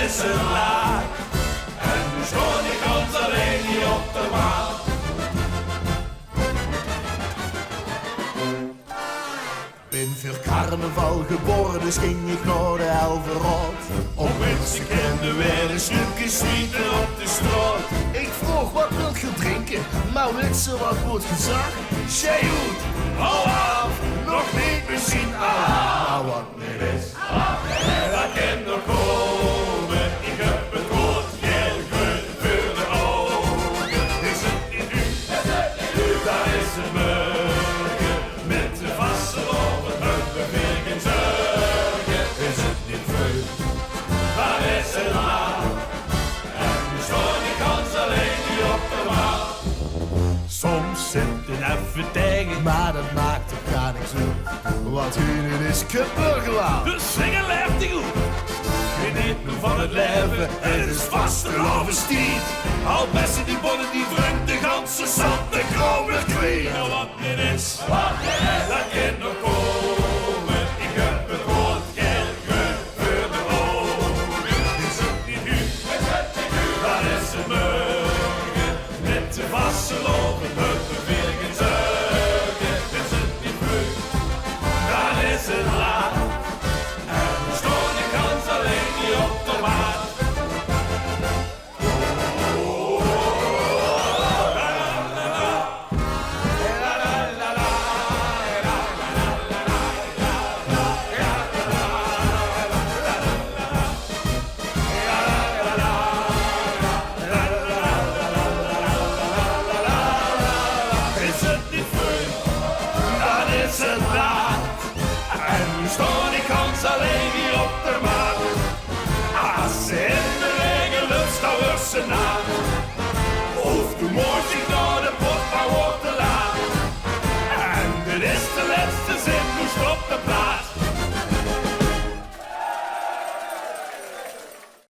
is het laag. En nu stoor ik ons alleen niet op de maan. Ben voor carnaval geboren, dus ging ik naar de Elverhout. Om mensen kenden weer een stukje schieten op de straat. Ik vroeg wat wilt je drinken, maar weet ze wat wordt gezegd? Sjehoed, hou af, nog niet misschien af. Maar wat meer is. Dat kan nog komen, ik heb het woord heel goed voor de ogen. Is het niet u, daar is het morgen. Met de vaste lopen, hebben we geen zorgen. Is het niet vroeg, daar is het laat. En nu stoor ik ons alleen niet op de maan. Soms zitten even tegen, Maar dat maakt toch gar niks uit, want hun is geburgelaar. de zingen leeft die goed. Geniet nu van het leven, het is vast een overstiet. Al bessen die bonnen die wringt de ganse zand, de kromer kwijt. Nou wat dit is, dat kan nog komen. Ik heb het woord heel goed voor de ogen. Is het niet u, daar is het morgen. Met de vaste lopen, hebben we geen zorgen. Is het niet vroeg, dan is het laat. En we stoor de kans alleen niet op de maan. Is het niet vroeg, dan is het laat. En nu stoor ik ons alleen niet op de maan. Als ze in de regen lucht, dan wordt ze na.